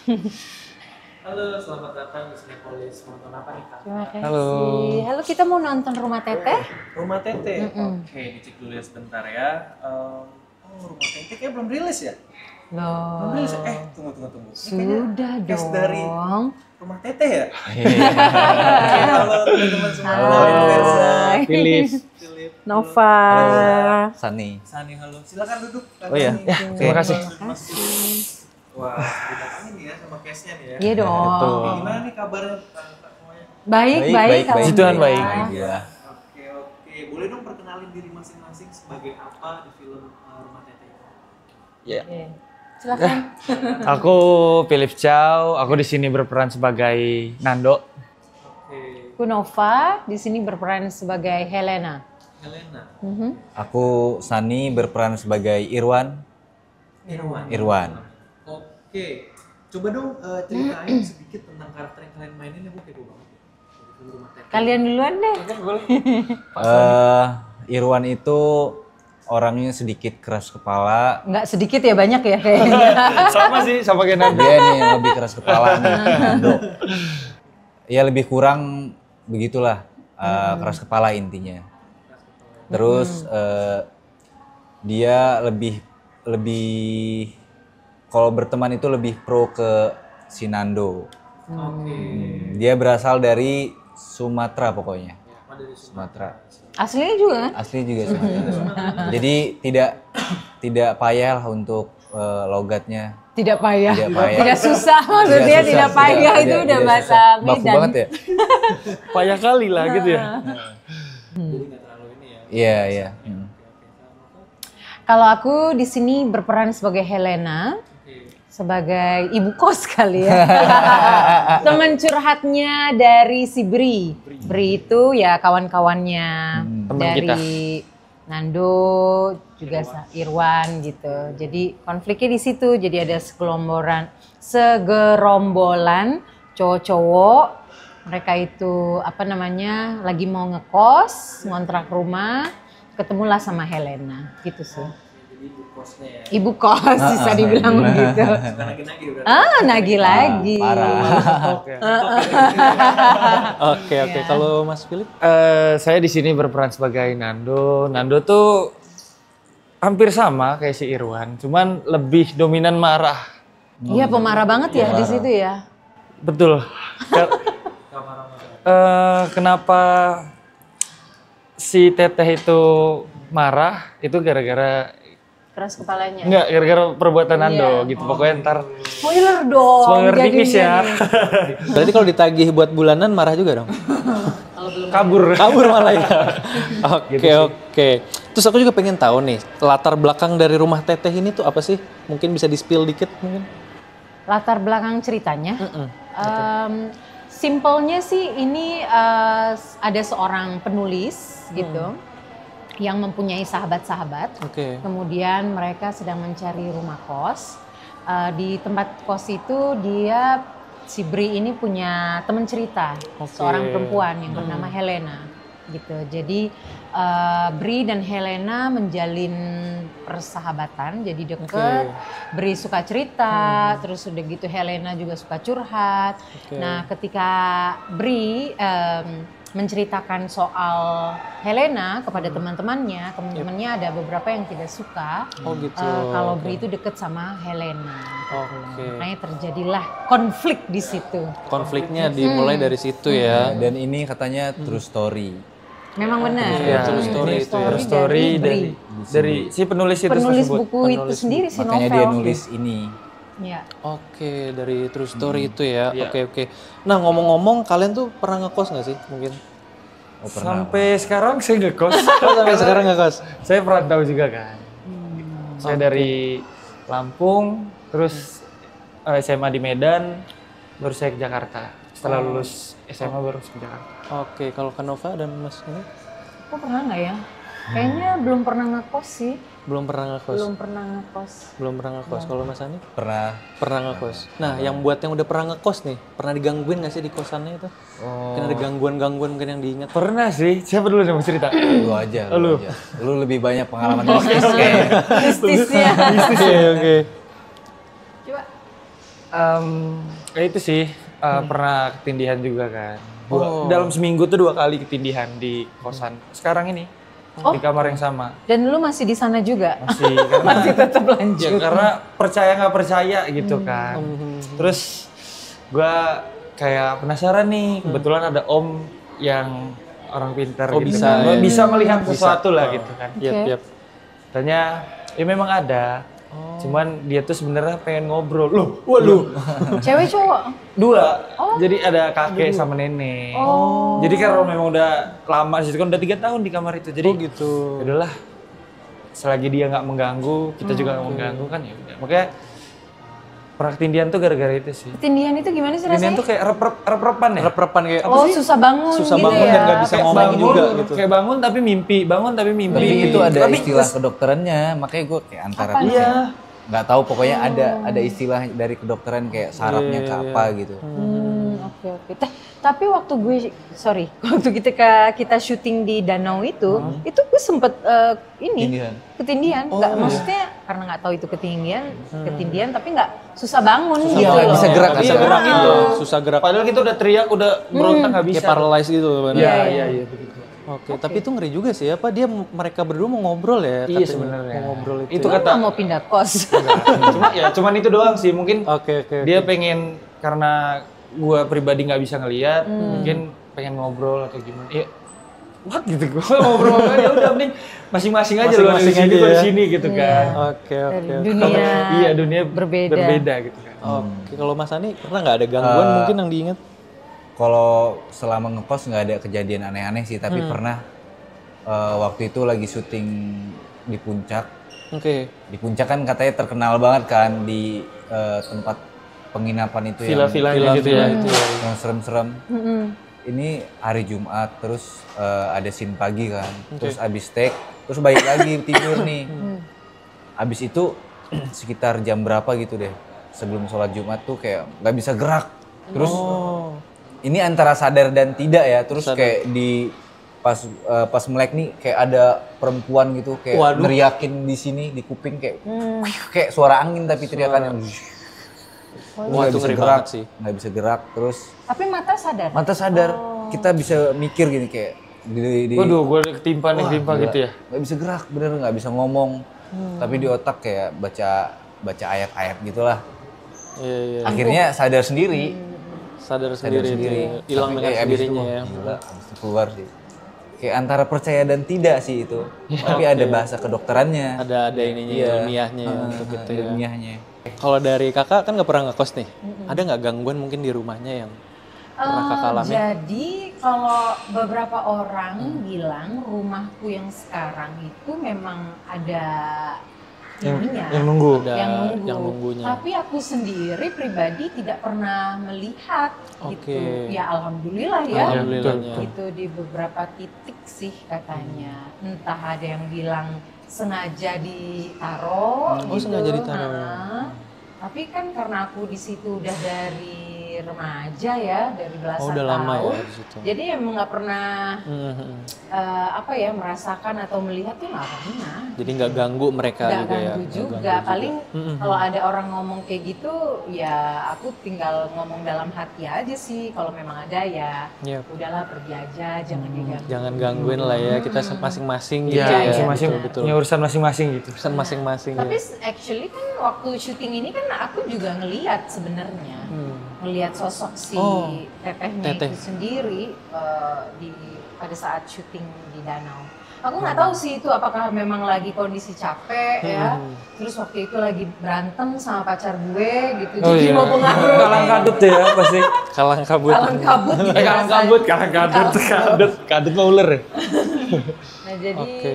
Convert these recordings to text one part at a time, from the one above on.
Halo, selamat datang di Cinepolis. Mau nonton apa nih, Kak? Terima kasih. Halo. Halo, kita mau nonton Rumah Teteh. Rumah Teteh. Oke, dicek dulu ya sebentar ya. Rumah Teteh kayak belum rilis ya? Belum Loh. rilis ya? Tunggu. Ini Sudah kayaknya cast dong. dari Rumah Teteh ya? Iya. Oke, halo teman-teman semua. Halo, Versa. Philip. Philip. Nova. Sani. Sani, halo. Silakan duduk. Kak Oh iya. Sani. Ya, terima kasih. Wah, didatangin nih ya sama case-nya nih ya. Iya dong. Betul. Oke, gimana nih kabarnya Kak semuanya? Baik. Puji Tuhan baik. alhamdulillah. Iya. Oke. Boleh dong perkenalin diri masing-masing sebagai apa di film Rumah Teteh? Iya. Oke. Silakan. Aku Philip Chow. Aku di sini berperan sebagai Nando. Oke. Aku Nova, di sini berperan sebagai Helena. Helena. Aku Sani berperan sebagai Irwan. Irwan. Oke. Coba dong ceritain sedikit tentang karakter yang kalian mainin ya, Bu. Kepo banget. Dari film Rumah Teteh. Kalian duluan deh. Irwan itu orangnya sedikit keras kepala. Nggak sedikit ya, banyak ya kayaknya. Sama sih, sama kayak Nando. Dia nih yang lebih keras kepala nih, Nando. Ya lebih kurang begitulah, keras kepala intinya. Terus dia lebih kalau berteman itu lebih pro ke si Nando. Oke. Dia berasal dari Sumatera pokoknya. Apa dari Sumatera. Aslinya juga kan? Asli juga Sumatera. Jadi tidak payah lah untuk logatnya. Tidak payah. Tidak payah. Tidak susah maksudnya, susah, tidak payah itu tidak- udah tidak bahasa susah. Baku Medan. banget ya? Payah kali lah gitu ya. Jadi nggak terlalu ini ya. Iya, iya. Kalau aku di sini berperan sebagai Helena, Oke. sebagai ibu kos kali ya. Teman curhatnya dari si Bri. Bri itu ya kawan-kawannya Teman dari Nando, juga Irwan gitu. Jadi konfliknya di situ. Jadi ada segerombolan cowok-cowok. Mereka itu lagi mau ngekos, ngontrak rumah, ketemulah sama Helena gitu sih. Jadi ibu kosnya ya. Ibu kos bisa dibilang begitu. Suka nagih-nagih udah. Nagih lagi. Parah. Oke. Kalau Mas Philip? Saya di sini berperan sebagai Nando. Nando tuh hampir sama kayak si Irwan, cuman lebih dominan marah. Iya, pemarah banget ya di situ ya. Betul. Kenapa si Teteh itu marah? Itu gara-gara Keras kepalanya. enggak gara-gara perbuatan Nando Iya. gitu. Pokoknya ntar Spoiler dong. spoiler jadinya tipis ya. nih. Berarti kalau ditagih buat bulanan marah juga dong? Kabur. Kabur malah ya. Oke. Terus aku juga pengen tahu nih, latar belakang dari Rumah Teteh ini tuh apa sih? Mungkin bisa di-spill dikit mungkin? Latar belakang ceritanya. Simpelnya sih ini ada seorang penulis gitu yang mempunyai sahabat-sahabat. Oke. Kemudian mereka sedang mencari rumah kos. Di tempat kos itu si Bri ini punya teman cerita, seorang perempuan yang bernama Helena gitu. Jadi Bri dan Helena menjalin persahabatan, jadi deket. Bri suka cerita, terus udah gitu Helena juga suka curhat. Nah, ketika Bri menceritakan soal Helena kepada teman-temannya ada beberapa yang tidak suka kalau Bri itu deket sama Helena. Makanya terjadilah konflik di situ. Konfliknya dimulai dari situ ya. Dan ini katanya true story. Memang benar. Iya, true story itu ya. True story Bri. dari si penulis itu Penulis tersebut. buku itu sendiri si Makanya novel. dia nulis ini. Ya. Oke, dari true story itu ya. Oke. Nah, ngomong-ngomong, kalian tuh pernah ngekos nggak sih? Mungkin. Oh, pernah. Sampai sekarang saya ngekos. Sampai sekarang ngekos. Saya perantau juga kan. Saya dari Lampung, terus SMA di Medan, baru saya ke Jakarta. Setelah lulus SMA baru ke Jakarta. Oke, kalau Kanova dan Mas ini Aku pernah nggak ya? Kayaknya belum pernah ngekos sih. belum pernah ngekos. Belum pernah ngekos. Belum pernah ngekos. Kalau Mas Ani? Pernah. Pernah ngekos. Nah, yang buat yang udah pernah ngekos nih, pernah digangguin nggak sih di kosannya itu? Mungkin ada gangguan-gangguan mungkin yang diingat. Pernah sih. Siapa dulu yang mau cerita? Lu aja. Lu lebih banyak pengalaman mistis kayaknya. Mistisnya. Oke. Coba. Kayak itu sih, pernah ketindihan juga kan. Dalam seminggu tuh 2 kali ketindihan di kosan. Sekarang ini, di kamar yang sama. Dan lu masih di sana juga? Masih, karena Masih tetap ya, lanjut? karena percaya nggak percaya gitu kan. Terus gua kayak penasaran nih, kebetulan ada om yang orang pintar gitu bisa, kan. ya. Bisa melihat sesuatu lah gitu kan. Yap. Tanya, ya memang ada. Cuman dia tuh sebenarnya pengen ngobrol. Loh, waduh. Cewek cowok? 2. Jadi ada kakek sama nenek. Jadi karena memang udah lama sih kan udah 3 tahun di kamar itu. Jadi gitu. ya udahlah. Selagi dia nggak mengganggu, kita juga nggak mengganggu kan ya udah. Makanya pernah ketindihan tuh gara-gara itu sih. Ketindihan itu gimana sih Ketindihan rasanya? tuh kayak rep-repan ya. Rep-repan kayak Susah bangun susah gitu bangun ya? dan nggak bisa Kayak ngomong bangun juga gitu. Kayak bangun tapi mimpi, bangun tapi mimpi. Tapi itu ada Tapi istilah kedokterannya, makanya gue kayak antara Iya. nggak tahu, pokoknya ada istilah dari kedokteran kayak sarafnya ke apa gitu. Oke. Tapi waktu waktu kita syuting di danau itu gue sempet ketindihan. Nggak, maksudnya karena nggak tahu itu ketindian, tapi nggak susah bangun gitu Iya, loh. bisa gerak, Iya, gerak gitu. Susah gerak. Padahal kita udah teriak, udah berontak nggak bisa. Kayak paralyzed gitu. Bener. Iya begitu. Oke, tapi itu ngeri juga sih. Apa mereka berdua mau ngobrol ya? Iya katanya. sebenarnya. Mau ngobrol itu. Itu Lu kata nggak mau pindah kos? cuman itu doang sih. Mungkin Oke. dia pengen, karena gua pribadi nggak bisa ngelihat, mungkin pengen ngobrol atau gimana. Ya, what gitu gua ngobrol ya udah mending masing-masing aja lu ada di Masing-masing sini, aja gua di ya. sini gitu kan. Oke. Dunia Iya, dunia berbeda. gitu kan. Oke, kalau Mas Ani pernah nggak ada gangguan mungkin yang diingat? Kalau selama ngekos nggak ada kejadian aneh-aneh sih, tapi pernah waktu itu lagi syuting di Puncak. Oke. Di Puncak kan katanya terkenal banget kan di tempat penginapan itu Villa-villanya gitu ya. yang serem-serem. Ini hari Jumat, terus ada scene pagi kan, terus abis take, terus balik lagi tidur nih. Abis itu sekitar jam berapa gitu deh, sebelum sholat Jumat tuh kayak nggak bisa gerak. Terus ini antara sadar dan tidak ya, terus kayak di pas melek nih kayak ada perempuan gitu kayak neriakin di sini di kuping kayak suara angin tapi teriakannya. Wah, itu ngeri banget sih. Nggak bisa gerak, terus Tapi mata sadar? mata sadar, kita bisa mikir gini kayak Waduh, gua ketimpa gila, gitu ya. nggak bisa gerak, bener nggak bisa ngomong, tapi di otak kayak baca ayat-ayat gitulah. Iya. Akhirnya sadar sendiri, Sadar sendiri. Hilang Tapi dengan kayak abis sendirinya itu, ya. gila, abis itu keluar sih. Kayak antara percaya dan tidak sih itu, tapi ada bahasa kedokterannya, Ada ininya ilmiahnya ya, untuk itu ya. ilmiahnya. Kalau dari kakak kan nggak pernah ngekos nih. Ada nggak gangguan mungkin di rumahnya yang pernah kakak alami? Jadi kalau beberapa orang bilang rumahku yang sekarang itu memang ada ininya, Yang nunggu. Ada yang nunggunya. Tapi aku sendiri pribadi tidak pernah melihat gitu. Oke. Ya alhamdulillah ya. Alhamdulillahnya. Itu di beberapa titik sih katanya. Entah ada yang bilang sengaja ditaruh Oh, sengaja ditaruh. Tapi kan karena aku di situ udah dari remaja ya, dari belasan Oh, udah tahun. lama ya di situ. Jadi emang nggak pernah Mhm. merasakan atau melihat tuh nggak pernah. Jadi nggak ganggu mereka Nggak juga ya. ganggu Nggak juga. ganggu Paling Mhm. kalau ada orang ngomong kayak gitu, ya aku tinggal ngomong dalam hati aja sih. Kalau memang ada ya, Iya. udahlah pergi aja, jangan diganggu. Jangan gangguin lah ya, kita masing-masing gitu Iya, ya. masing-masing Betul. punya urusan masing-masing gitu. Pesan masing-masing Tapi ya. actually kan waktu syuting ini kan aku juga ngelihat sebenarnya, ngelihat sosok si tetehnya teteh. itu sendiri pada saat syuting di danau. Aku nggak tahu sih itu apakah memang lagi kondisi capek ya, terus waktu itu lagi berantem sama pacar gue gitu, jadi mau pengaruh Kalang kadut ya pasti. Kalang kabut. kalang kabut gitu Kalang rasanya. kadut. Kadut mau ular ya. Nah jadi Oke.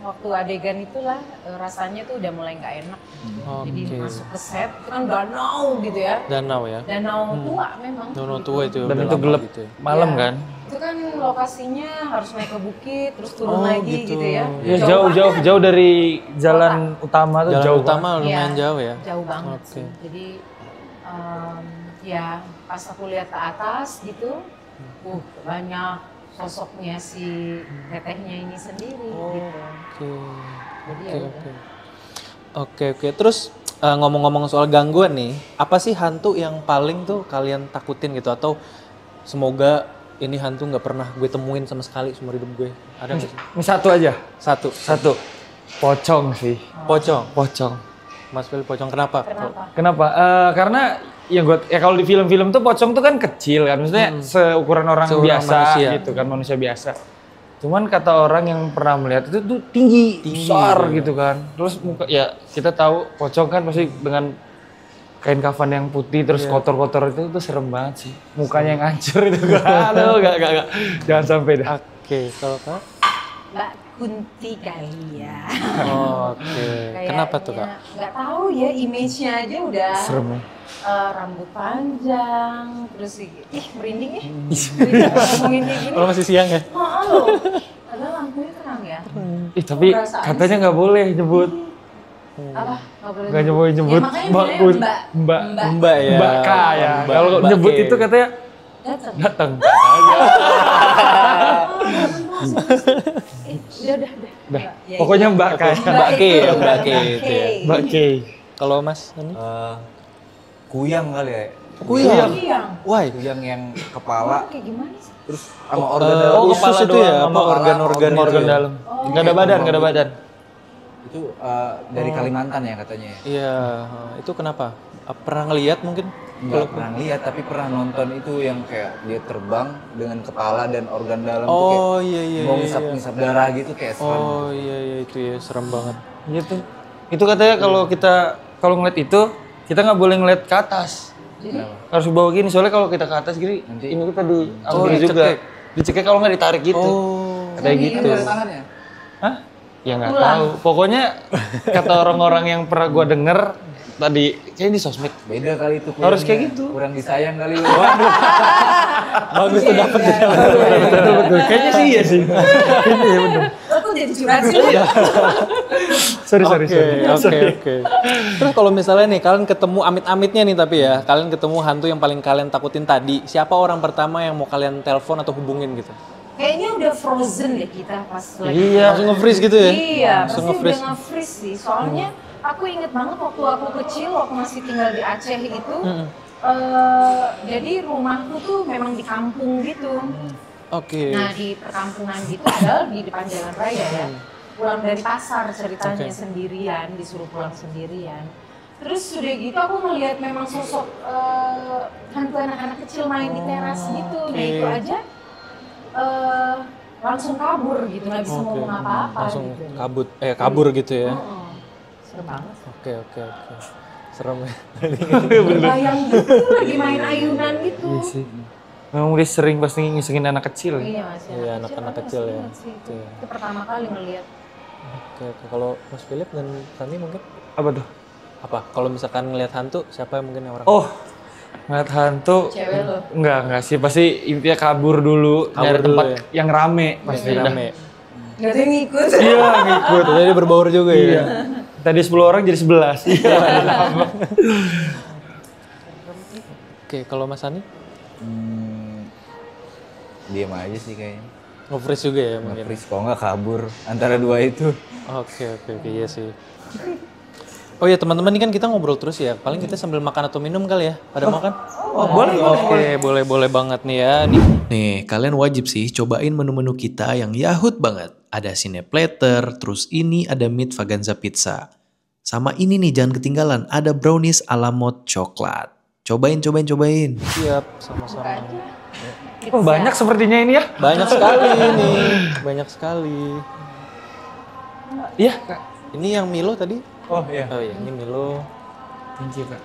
waktu adegan itulah rasanya tuh udah mulai nggak enak. Jadi Oke. masuk ke set itu kan danau gitu ya, Danau ya. danau tua memang. Danau tua itu. Dan udah itu lama gelap gitu ya. malam Iya. kan. Itu kan lokasinya harus naik ke bukit terus turun lagi gitu ya. Ya jauh dari jalan utama tuh Jalan jauh. utama banget. lumayan Iya. jauh ya. Jauh banget Oke. sih. Jadi ya pas aku lihat ke atas gitu, banyak sosoknya si tetehnya ini sendiri gitu. Oke. Jadi ya Oke, udah. oke. Oke. Terus ngomong-ngomong soal gangguan nih, apa sih hantu yang paling tuh kalian takutin gitu? Atau semoga ini hantu nggak pernah gue temuin sama sekali seumur hidup gue. Ada nggak sih? Ini satu aja. Satu. Pocong sih. Pocong. Mas Phil pocong kenapa? Kenapa? Karena ya kalau di film-film tuh pocong tuh kan kecil kan, maksudnya seukuran orang Seukuran biasa manusia. gitu kan, manusia biasa. Cuman kata orang yang pernah melihat itu tuh tinggi besar gitu kan. Terus muka ya kita tahu pocong kan pasti dengan kain kafan yang putih terus kotor-kotor itu serem banget sih. Mukanya yang hancur itu kan. Aduh, enggak. Jangan sampai dah. Oke, kalau Kak? Mbak Kunti kali ya. Oke. Kenapa tuh Kak? Nggak tahu ya, image-nya aja udah Serem ya. rambut panjang, terus merinding ya. Ngomongin kayak gini. Oh masih siang ya? Loh. Padahal lampunya terang ya. Tapi katanya nggak boleh nyebut. Apa? Nggak boleh nyebut Ya, makanya Mbak bilangnya Mbak Mbak ya. Mbak K ya. Mbak- Kalau Mbak nyebut K. itu katanya datang. Udah. Dah. Ya, Pokoknya Mbak K ya. Mbak K ya, Mbak K itu ya. Mbak K. Kalau Mas ini? Kuyang kali ya. Kuyang. Why? Kuyang yang kepala Kayak gimana sih? terus sama organ dalam. Usus kepala itu doang ya, sama apa organ-organ itu organ ya? dalam. Nggak ada badan. Itu dari Kalimantan ya katanya ya. Iya, itu kenapa? Pernah ngelihat mungkin? Enggak pernah lihat tapi pernah nonton itu yang kayak dia terbang dengan kepala dan organ dalam tuh Oh kayak iya. mau ngisap-ngisap darah gitu kayak serem. Oh iya itu ya serem banget. Gitu. Itu katanya kalau ngeliat itu kita nggak boleh ngeliat ke atas. Harus bawa gini soalnya kalau kita ke atas gini Nanti- ini kita diambil dicekek. juga. Dicekek kalau nggak ditarik gitu. Oh. Katanya gitu. Ada tangannya. Hah? Ya nggak tahu. Pokoknya kata orang-orang yang pernah gua denger tadi kayaknya di sosmed. Beda kali itu Harus kuyangnya. kayak gitu. Kurang disayang kali lu. Bagus tuh dapet ya. Betul. Kayaknya sih iya sih. Aku jadi curhat sih. Sorry. Oke. Terus kalau misalnya nih kalian ketemu amit-amitnya nih tapi ya, kalian ketemu hantu yang paling kalian takutin tadi, siapa orang pertama yang mau kalian telepon atau hubungin gitu? Kayaknya udah frozen deh kita pas lagi. Iya. Langsung nge-freeze gitu ya? Iya, Langsung pasti nge-freeze. udah nge-freeze sih. Soalnya aku inget banget waktu aku kecil, waktu masih tinggal di Aceh itu, jadi rumahku tuh memang di kampung gitu. Oke. Nah di perkampungan gitu, padahal di depan jalan raya ya. Pulang dari pasar ceritanya sendirian, disuruh pulang sendirian. Terus sudah gitu aku ngelihat memang sosok hantu anak-anak kecil main di teras gitu. Nah itu aja langsung kabur gitu, nggak bisa ngomong apa-apa Langsung gitu. kabur gitu ya. Serem banget. Oke. Serem ya. Bayang gitu lagi main ayunan gitu. Memang udah sering pasti ngisengin anak kecil. Iya masih Iya, anak-anak kecil ya. Itu pertama kali ngelihat. Oke. Kalau Mas Philip dan Tani mungkin Apa tuh? apa? Kalau misalkan ngelihat hantu, siapa yang mungkin yang orang? Oh, ngeliat hantu. Cewek lo. Enggak sih. Pasti intinya kabur dulu. Kabur Nyari dulu tempat ya? yang rame. Pasti udah. rame. Gak ada yang ngikut. Iya, ngikut. Jadi berbaur juga ya. Tadi 10 orang jadi 11. Iya. Oke, kalau Mas Ani Diam aja sih kayaknya. nge-freeze juga ya mungkin. Nge-freeze kalau nggak kabur antara dua itu. Oke, iya sih. Oh ya teman-teman ini kan kita ngobrol terus ya. Paling kita sambil makan atau minum kali ya. Pada makan? Oh, boleh. Oke, boleh banget nih ya. Nih, kalian wajib sih cobain menu-menu kita yang yahut banget. Ada cineplatter, terus ini ada meat vaganza pizza. Sama ini nih jangan ketinggalan, ada brownies ala mod coklat. Cobain. Siap, sama-sama. Oh, banyak sepertinya ini ya. Banyak sekali nih, banyak sekali. Iya, Kak. Ini yang Milo tadi? Oh iya. Oh iya, ini Milo. Thank you, Kak.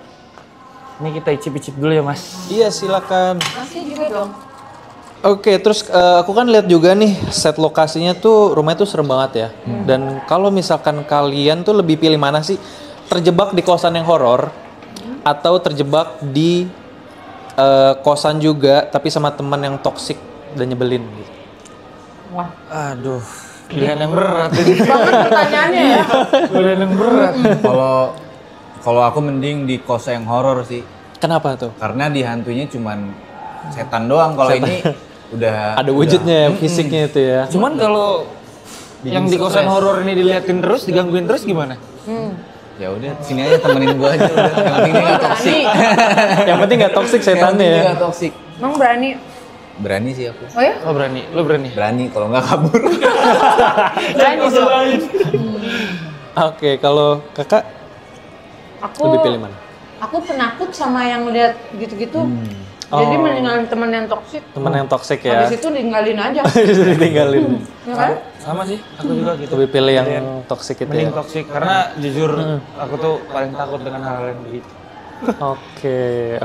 Ini kita icip-icip dulu ya, Mas. Iya, silakan. Masih juga dong. Oke, terus aku kan lihat juga nih set lokasinya tuh rumahnya tuh serem banget ya. Dan kalau misalkan kalian tuh lebih pilih mana sih? Terjebak di kosan yang horor atau terjebak di kosan juga tapi sama teman yang toksik dan nyebelin gitu. Wah, Aduh, pilihan yang berat ini. banget pertanyaannya ya. Pilihan yang berat. Kalau aku mending di kosa yang horor sih. Kenapa tuh? Karena di hantunya cuman setan doang. Kalau ini udah Ada wujudnya, fisiknya itu ya. Cuman kalau yang di kosan horor ini diliatin terus, digangguin terus gimana? Ya udah sini aja temenin gua aja udah. Yang penting dia nggak toksik. Yang penting nggak toksik Yang setannya penting dia ya. nggak toksik. Emang berani? Berani sih aku. Oh ya? Oh berani, lo berani? Berani kalau nggak kabur. Berani sih. Oke, kalau kakak Aku lebih pilih mana? Aku penakut sama yang lihat gitu-gitu. Jadi Oh. mendingan temen yang toksik. Temen yang toksik ya. Habis itu tinggalin aja. Ditinggalin. Ya kan? Sama sih, aku juga gitu. Lebih pilih yang toksik itu ya. Mending toksik karena jujur aku tuh paling takut dengan hal-hal yang begitu. Oke.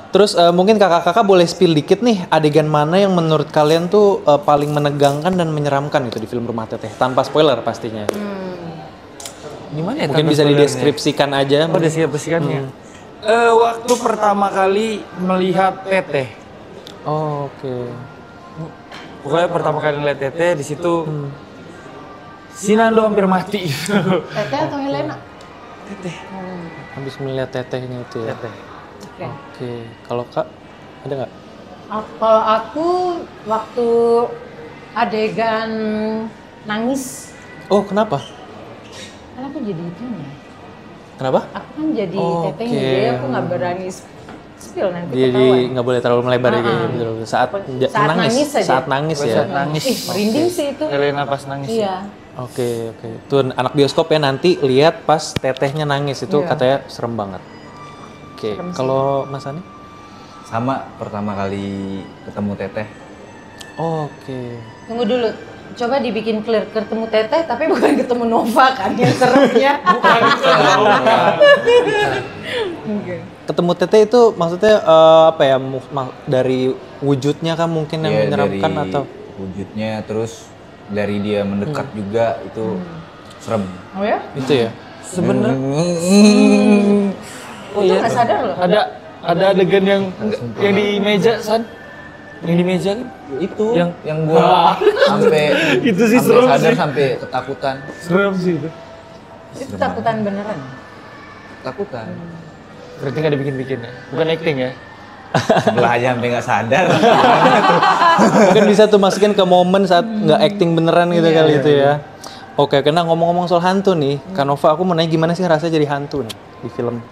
Terus mungkin kakak-kakak boleh spill dikit nih adegan mana yang menurut kalian tuh paling menegangkan dan menyeramkan gitu di film Rumah Teteh tanpa spoiler pastinya. Gimana ya? Mungkin tanpa bisa spoilernya? dideskripsikan aja. Oh, deskripsikannya. Waktu pertama kali melihat Teteh. Oh, oke. Pokoknya pertama kali ngeliat Teteh di situ si Nando hampir mati. Teteh atau Helena? Habis melihat tetehnya itu ya. Teteh. Oke. Oke. Kalau kak ada nggak? Kalau aku waktu adegan nangis, Oh kenapa? kan aku jadi itunya. Kenapa? Aku kan jadi Oke. tetehnya, jadi aku nggak berani spill nanti Jadi ketahuan. nggak boleh terlalu melebar ya kayaknya betul. Saat Saat nangis saja. Saat nangis ya. Saat nangis. Merinding sih itu. Helena pas nangis. Iya. Oke. Tuh anak bioskop ya nanti lihat pas tetehnya nangis itu Iya. katanya serem banget. Oke. Kalau Mas Ani? Sama pertama kali ketemu Teteh. Oke. Tunggu dulu. Coba dibikin clear ketemu Teteh tapi bukan ketemu Nova kan yang seremnya. Ketemu teteh itu maksudnya apa ya? Dari wujudnya kan mungkin yang Iya, menyeramkan dari atau? wujudnya terus dari dia mendekat juga itu serem. Oh ya? Itu ya. Sebenarnya Oh itu nggak sadar loh. ada adegan yang di meja San. Yang di meja kan? Itu Yang- yang gua sampai Itu sih sampai serem sadar sih. sampai ketakutan. Serem sih itu. Itu takutan beneran. Ketakutan. Berarti nggak dibikin-bikin ya? Bukan acting ya? Sebelah aja sampai nggak sadar. Mungkin bisa tuh masukin ke momen saat nggak acting beneran gitu kali itu ya. Oke, karena ngomong-ngomong soal hantu nih, Kanova aku mau nanya gimana sih rasanya jadi hantu nih di film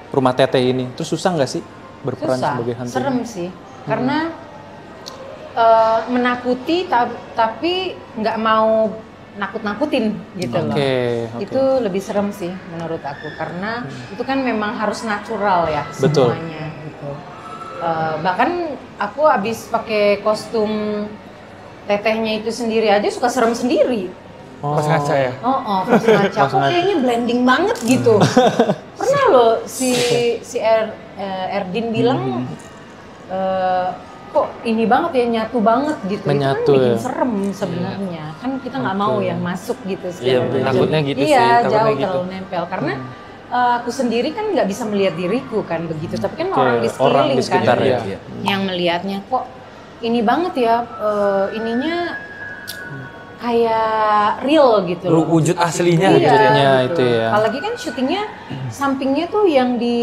Rumah Teteh ini? Terus susah nggak sih berperan Susah, sebagai hantu? serem sih. Karena menakuti tapi nggak mau nakut-nakutin gitu loh. Oke. Itu lebih serem sih menurut aku karena itu kan memang harus natural ya Betul. semuanya gitu. Bahkan aku abis pakai kostum tetehnya itu sendiri aja suka serem sendiri. Pas ngaca ya? Oh, pas ngaca kok kayaknya blending banget gitu. Pernah loh si Erdin bilang kok ini banget ya nyatu banget gitu. Menyatu itu kan bikin ya. serem sebenarnya. Kan kita nggak mau yang masuk gitu. Iya, segala macam. takutnya gitu sih, Iya, takutnya jauh gitu. terlalu nempel karena aku sendiri kan nggak bisa melihat diriku kan begitu. Tapi kan orang di orang di sekeliling sekitar kan ya. Iya. yang melihatnya kok ini banget ya ininya kayak real gitu loh. Wujud aslinya Iya, gitu ya? Wujudnya gitu. itu ya. Apalagi kan syutingnya sampingnya tuh yang di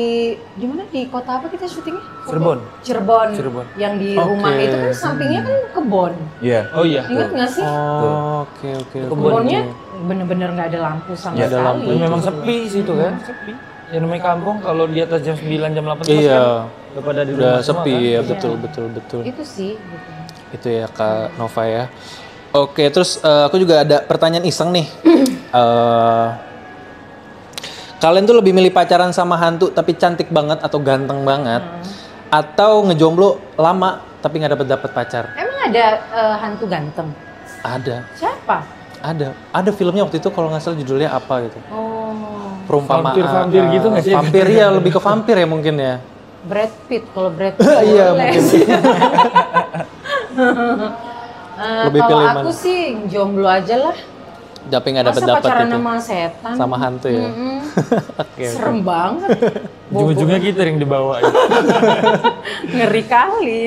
mana di kota apa kita syutingnya? Cirebon. Cirebon. Yang di rumah itu kan sampingnya kan kebon. Iya. Oh iya. Ingat nggak sih? Oh, oke. Kebunnya bener-bener nggak ada lampu sama Nggak ada sekali. lampu. Dan memang sepi sih itu kan? Sepi. Ya namanya kampung kalau di atas jam 9, jam 8 Iya. udah pada di Udah rumah semua sepi kan? ya, betul. Itu sih. Gitu. Itu ya Kak Nova ya. Oke, terus aku juga ada pertanyaan iseng nih. Kalian tuh lebih milih pacaran sama hantu tapi cantik banget atau ganteng banget, atau ngejomblo lama tapi nggak dapet pacar? Emang ada hantu ganteng? Ada, Siapa? ada filmnya waktu itu kalau nggak salah judulnya apa gitu. Oh, Perumpamaan. Vampir gitu nggak sih? Vampir ya, lebih ke vampir ya mungkin ya. Brad Pitt. Kalau Brad Pitt Iya, boleh. mungkin. Lebih Kalau pilih aku mana? sih jomblo aja lah. Tapi nggak Masa dapet pacaran itu. sama setan? Sama hantu ya. Mm-mm. Oke. Serem banget. Ujung-ujungnya kita yang dibawa ya. Ngeri kali.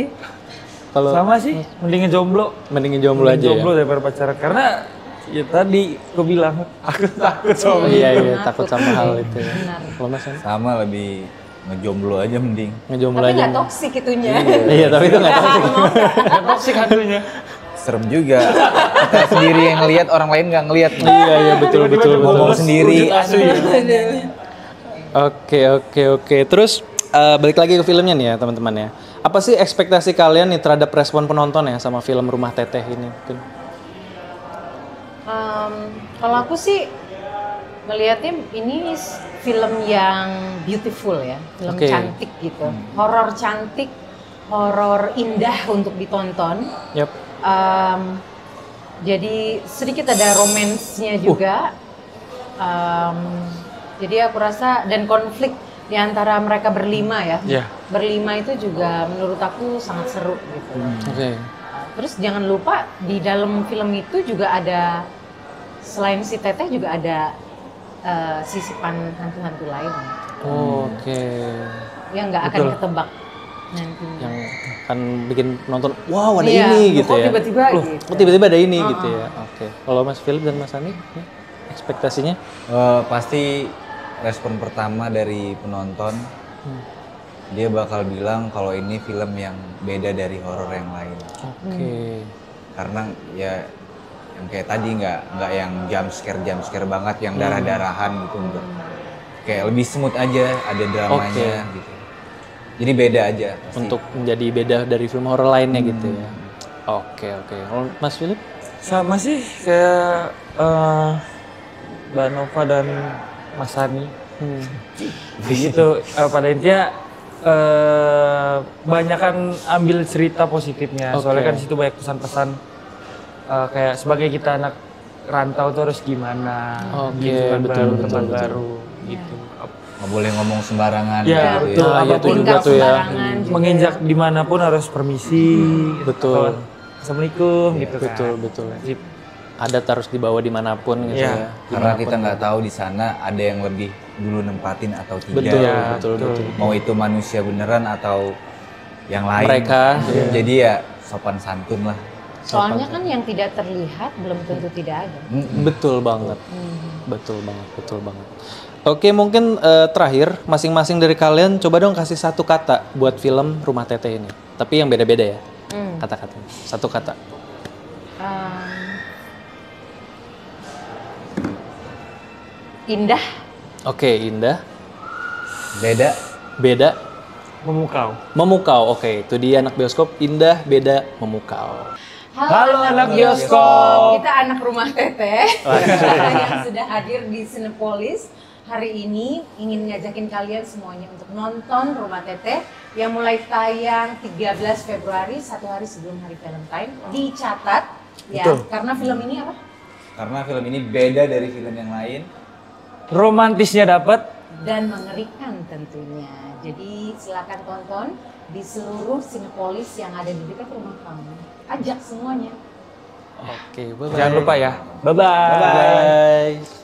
Kalau Sama sih, mending ngejomblo. mendingin jomblo aja ya. Jomblo daripada pacaran. Karena ya tadi aku bilang, aku takut sama Iya, takut sama hal itu ya. Benar. Kalau Mas An? Sama lebih ngejomblo aja mending. Ngejomblo Tapi aja. nggak toksik itunya. Iya, tapi itu nggak toxic. toksik hantunya. serem juga. Kita sendiri yang ngelihat, orang lain nggak ngelihat. Iya betul. Ngomong sendiri. Oke. Terus balik lagi ke filmnya nih ya teman-teman ya. Apa sih ekspektasi kalian nih terhadap respon penonton ya sama film Rumah Teteh ini? Mungkin. Kalau aku sih melihatnya ini film yang beautiful ya, film Oke. cantik gitu, horor cantik, horor indah untuk ditonton. Yap. Jadi sedikit ada romansnya juga. Jadi aku rasa dan konflik di antara mereka berlima ya. Iya. Berlima itu juga menurut aku sangat seru gitu. Oke. Terus jangan lupa di dalam film itu juga ada selain si Teteh juga ada sisipan hantu-hantu lain Oke. yang nggak akan ketebak nantinya. Yang akan bikin penonton wow ada Iya, ini gitu kok ya. tiba-tiba gitu. Oh tiba-tiba ada ini gitu ya. Oke. Kalau Mas Philip dan Mas Ani ekspektasinya? Pasti respon pertama dari penonton, dia bakal bilang kalau ini film yang beda dari horor yang lain. Oke. Karena ya yang kayak tadi nggak yang jump scare banget, yang darah-darahan gitu, enggak. Kayak lebih smooth aja, ada dramanya gitu. Jadi beda aja. Pasti. Untuk menjadi beda dari film horor lainnya gitu ya. Oke. Kalau Mas Philip? Sama sih kayak Mbak Nova dan Mas Hani. Gitu pada intinya banyak kan ambil cerita positifnya. Soalnya kan di situ banyak pesan-pesan kayak sebagai kita anak rantau tuh harus gimana. Gitu kan, betul. baru gitu. Nggak boleh ngomong sembarangan Ya, gitu betul. ya. Apapun juga tuh ya. menginjak dimanapun harus permisi. Betul. Assalamualaikum gitu kan. Betul. Adat harus dibawa dimanapun gitu Iya. ya. Karena kita nggak tahu di sana ada yang lebih dulu nempatin atau tidak. Betul. Mau itu manusia beneran atau yang lain. Mereka. Jadi ya sopan santun lah. Soalnya kan yang tidak terlihat belum tentu tidak ada. Betul banget. Betul banget. Oke, mungkin terakhir masing-masing dari kalian coba dong kasih satu kata buat film Rumah Teteh ini. Tapi yang beda-beda ya. Kata-katanya. Satu kata. Indah. Oke, indah. Beda. Memukau. Oke, itu dia anak bioskop. Indah, beda, memukau. Halo anak bioskop. Kita anak Rumah Teteh yang sudah hadir di Cinepolis. Hari ini ingin ngajakin kalian semuanya untuk nonton Rumah Teteh yang mulai tayang 13 Februari, satu hari sebelum hari Valentine. Dicatat ya, karena film ini apa? Karena film ini beda dari film yang lain. Romantisnya dapat. Dan mengerikan tentunya. Jadi silakan tonton di seluruh Cinepolis yang ada di dekat rumah kamu. Ajak semuanya. Oke, bye-bye. Jangan lupa ya. Bye-bye. Bye-bye.